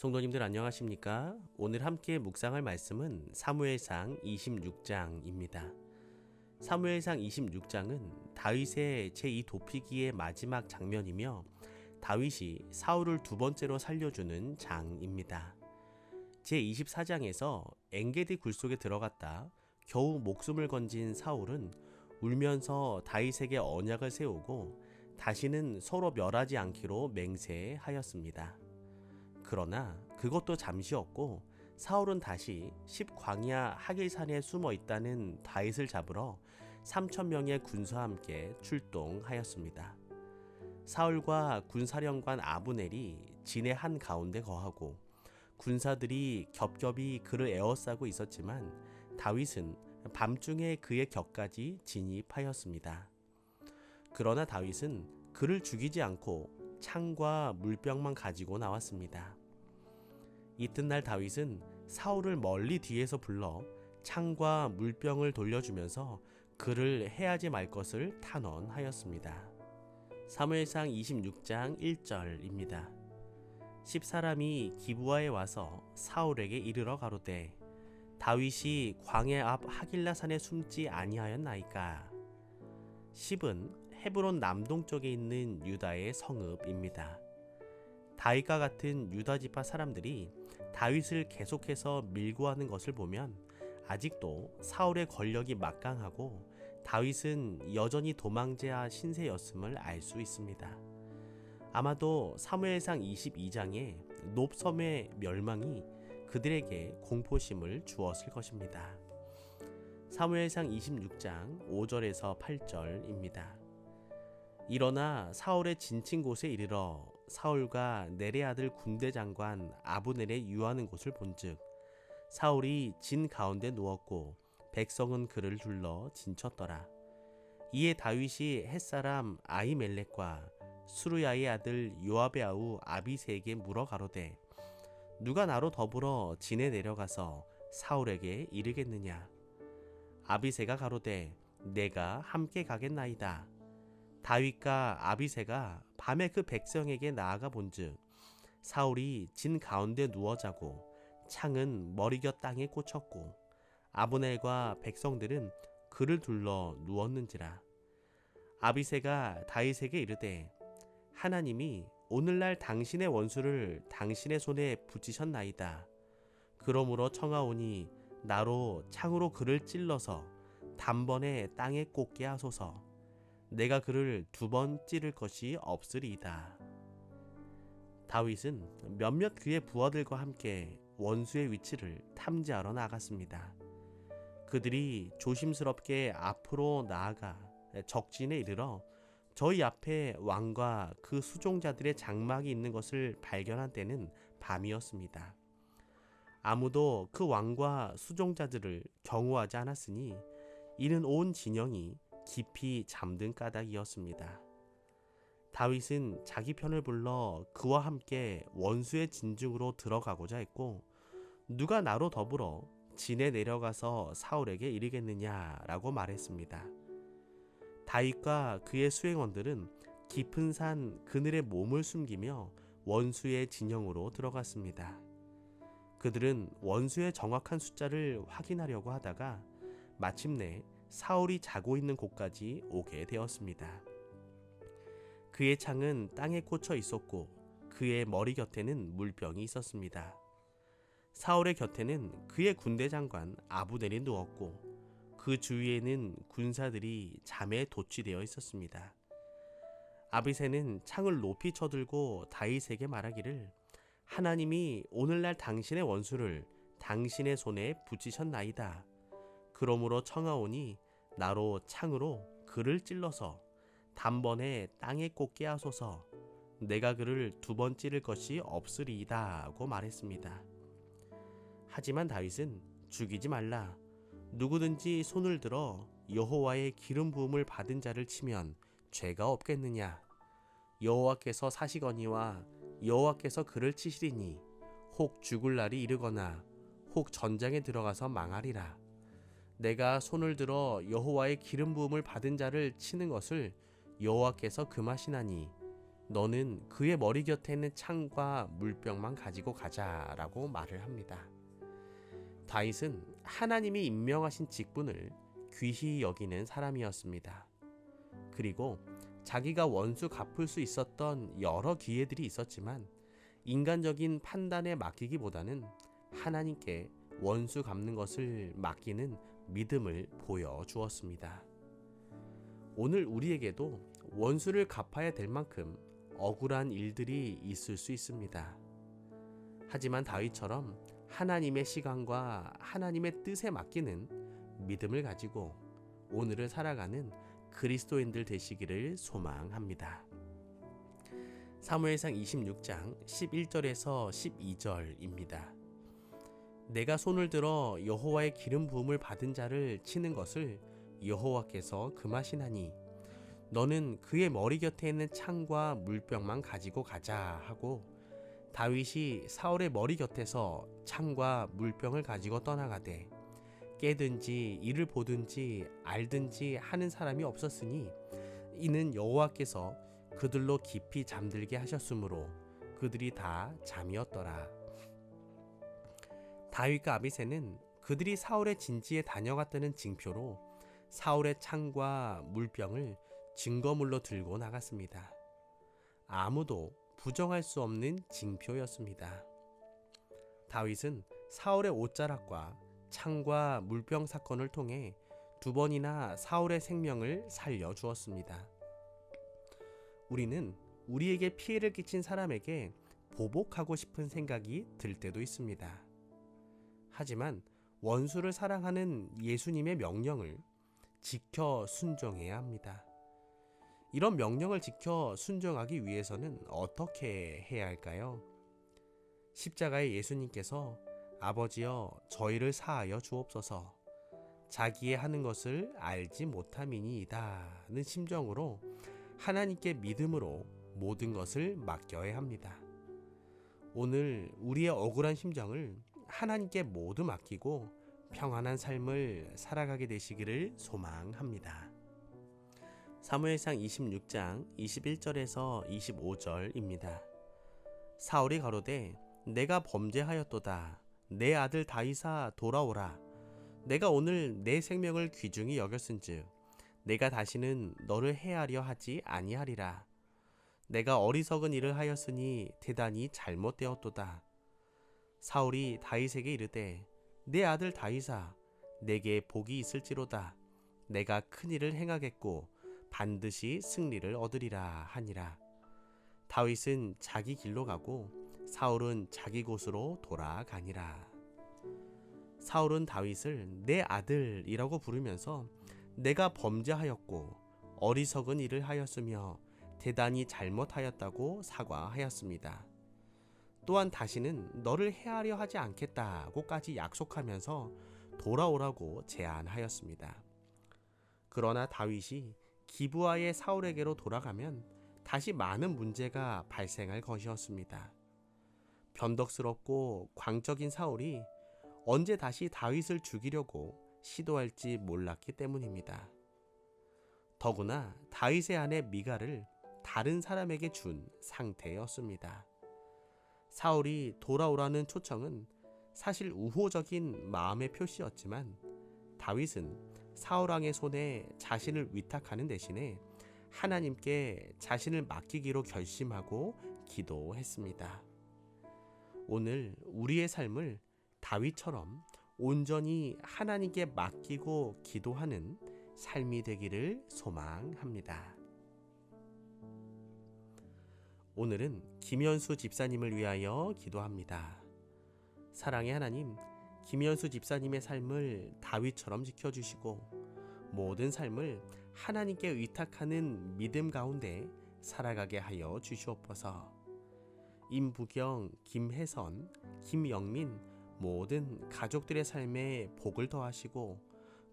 성도님들 안녕하십니까? 오늘 함께 묵상할 말씀은 사무엘상 26장입니다. 사무엘상 26장은 다윗의 제2 도피기의 마지막 장면이며 다윗이 사울을 두 번째로 살려주는 장입니다. 제24장에서 엔게디 굴속에 들어갔다 겨우 목숨을 건진 사울은 울면서 다윗에게 언약을 세우고 다시는 서로 멸하지 않기로 맹세하였습니다. 그러나 그것도 잠시였고 사울은 다시 10광야 하길산에 숨어 있다는 다윗을 잡으러 3,000명의 군사와 함께 출동하였습니다. 사울과 군사령관 아브넬이 진의 한가운데 거하고 군사들이 겹겹이 그를 에워싸고 있었지만 다윗은 밤중에 그의 곁까지 진입하였습니다. 그러나 다윗은 그를 죽이지 않고 창과 물병만 가지고 나왔습니다. 이튿날 다윗은 사울을 멀리 뒤에서 불러 창과 물병을 돌려주면서 그를 해하지 말 것을 탄원하였습니다. 사무엘상 26장 1절입니다. 10사람이 기브아에 와서 사울에게 이르러 가로되 다윗이 광야 앞 하길라산에 숨지 아니하였나이까. 10은 헤브론 남동쪽에 있는 유다의 성읍입니다. 다윗과 같은 유다 지파 사람들이 다윗을 계속해서 밀고 하는 것을 보면 아직도 사울의 권력이 막강하고 다윗은 여전히 도망자 신세였음을 알 수 있습니다. 아마도 사무엘상 22장의 놉섬의 멸망이 그들에게 공포심을 주었을 것입니다. 사무엘상 26장 5절에서 8절입니다. 일어나 사울의 진친 곳에 이르러 사울과 넬의 아들 군대 장관 아브넬의 유하는 곳을 본즉 사울이 진 가운데 누웠고 백성은 그를 둘러 진쳤더라. 이에 다윗이 햇사람 아히멜렉과 수르야의 아들 요압의 아우 아비새에게 물어 가로되 누가 나로 더불어 진에 내려가서 사울에게 이르겠느냐. 아비새가 가로되 내가 함께 가겠나이다. 다윗과 아비새가 밤에 그 백성에게 나아가 본즉 사울이 진 가운데 누워 자고 창은 머리곁 땅에 꽂혔고 아브넬과 백성들은 그를 둘러 누웠는지라. 아비새가 다윗에게 이르되 하나님이 오늘날 당신의 원수를 당신의 손에 붙이셨나이다. 그러므로 청하오니 나로 창으로 그를 찔러서 단번에 땅에 꽂게 하소서. 내가 그를 2번 찌를 것이 없으리이다. 다윗은 몇몇 그의 부하들과 함께 원수의 위치를 탐지하러 나갔습니다. 그들이 조심스럽게 앞으로 나아가 적진에 이르러 저희 앞에 왕과 그 수종자들의 장막이 있는 것을 발견한 때는 밤이었습니다. 아무도 그 왕과 수종자들을 경호하지 않았으니 이는 온 진영이 깊이 잠든 까닭이었습니다. 다윗은 자기 편을 불러 그와 함께 원수의 진중으로 들어가고자 했고 누가 나로 더불어 진에 내려가서 사울에게 이르겠느냐라고 말했습니다. 다윗과 그의 수행원들은 깊은 산 그늘에 몸을 숨기며 원수의 진영으로 들어갔습니다. 그들은 원수의 정확한 숫자를 확인하려고 하다가 마침내 사울이 자고 있는 곳까지 오게 되었습니다. 그의 창은 땅에 꽂혀 있었고 그의 머리 곁에는 물병이 있었습니다. 사울의 곁에는 그의 군대 장관 아브넬이 누웠고 그 주위에는 군사들이 잠에 도취되어 있었습니다. 아비새는 창을 높이 쳐들고 다윗에게 말하기를 하나님이 오늘날 당신의 원수를 당신의 손에 붙이셨나이다. 그러므로 청하오니 나로 창으로 그를 찔러서 단번에 땅에 꽂게 하소서. 내가 그를 2번 찌를 것이 없으리이다 하고 말했습니다. 하지만 다윗은 죽이지 말라. 누구든지 손을 들어 여호와의 기름 부음을 받은 자를 치면 죄가 없겠느냐. 여호와께서 사시거니와 여호와께서 그를 치시리니 혹 죽을 날이 이르거나 혹 전장에 들어가서 망하리라. 내가 손을 들어 여호와의 기름 부음을 받은 자를 치는 것을 여호와께서 금하시나니 너는 그의 머리 곁에 있는 창과 물병만 가지고 가자라고 말을 합니다. 다윗은 하나님이 임명하신 직분을 귀히 여기는 사람이었습니다. 그리고 자기가 원수 갚을 수 있었던 여러 기회들이 있었지만 인간적인 판단에 맡기기보다는 하나님께 원수 갚는 것을 맡기는 믿음을 보여주었습니다. 오늘 우리에게도 원수를 갚아야 될 만큼 억울한 일들이 있을 수 있습니다. 하지만 다윗처럼 하나님의 시간과 하나님의 뜻에 맡기는 믿음을 가지고 오늘을 살아가는 그리스도인들 되시기를 소망합니다. 사무엘상 26장 11절에서 12절입니다. 내가 손을 들어 여호와의 기름 부음을 받은 자를 치는 것을 여호와께서 금하시나니 너는 그의 머리 곁에 있는 창과 물병만 가지고 가자 하고 다윗이 사울의 머리 곁에서 창과 물병을 가지고 떠나가되 깨든지 이를 보든지 알든지 하는 사람이 없었으니 이는 여호와께서 그들로 깊이 잠들게 하셨으므로 그들이 다 잠이었더라. 다윗과 아비새는 그들이 사울의 진지에 다녀갔다는 징표로 사울의 창과 물병을 증거물로 들고 나갔습니다. 아무도 부정할 수 없는 징표였습니다. 다윗은 사울의 옷자락과 창과 물병 사건을 통해 2번이나 사울의 생명을 살려주었습니다. 우리는 우리에게 피해를 끼친 사람에게 보복하고 싶은 생각이 들 때도 있습니다. 하지만 원수를 사랑하는 예수님의 명령을 지켜 순종해야 합니다. 이런 명령을 지켜 순종하기 위해서는 어떻게 해야 할까요? 십자가의 예수님께서 아버지여 저희를 사하여 주옵소서 자기의 하는 것을 알지 못함이니이다는 심정으로 하나님께 믿음으로 모든 것을 맡겨야 합니다. 오늘 우리의 억울한 심정을 하나님께 모두 맡기고 평안한 삶을 살아가게 되시기를 소망합니다. 사무엘상 26장 21절에서 25절입니다. 사울이 가로되 내가 범죄하였도다. 내 아들 다윗아 돌아오라. 내가 오늘 내 생명을 귀중히 여겼은즉 내가 다시는 너를 해하려 하지 아니하리라. 내가 어리석은 일을 하였으니 대단히 잘못되었도다. 사울이 다윗에게 이르되 내 아들 다윗아 내게 복이 있을지로다. 내가 큰 일을 행하겠고 반드시 승리를 얻으리라 하니라. 다윗은 자기 길로 가고 사울은 자기 곳으로 돌아가니라. 사울은 다윗을 내 아들이라고 부르면서 내가 범죄하였고 어리석은 일을 하였으며 대단히 잘못하였다고 사과하였습니다. 또한 다시는 너를 해하려 하지 않겠다고까지 약속하면서 돌아오라고 제안하였습니다. 그러나 다윗이 기브아의 사울에게로 돌아가면 다시 많은 문제가 발생할 것이었습니다. 변덕스럽고 광적인 사울이 언제 다시 다윗을 죽이려고 시도할지 몰랐기 때문입니다. 더구나 다윗의 아내 미갈을 다른 사람에게 준 상태였습니다. 사울이 돌아오라는 초청은 사실 우호적인 마음의 표시였지만 다윗은 사울왕의 손에 자신을 위탁하는 대신에 하나님께 자신을 맡기기로 결심하고 기도했습니다. 오늘 우리의 삶을 다윗처럼 온전히 하나님께 맡기고 기도하는 삶이 되기를 소망합니다. 오늘은 김현수 집사님을 위하여 기도합니다. 사랑의 하나님, 김현수 집사님의 삶을 다윗처럼 지켜주시고 모든 삶을 하나님께 의탁하는 믿음 가운데 살아가게 하여 주시옵소서. 임부경, 김혜선, 김영민 모든 가족들의 삶에 복을 더하시고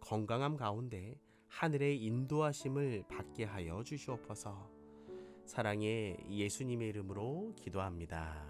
건강함 가운데 하늘의 인도하심을 받게 하여 주시옵소서. 사랑의 예수님의 이름으로 기도합니다.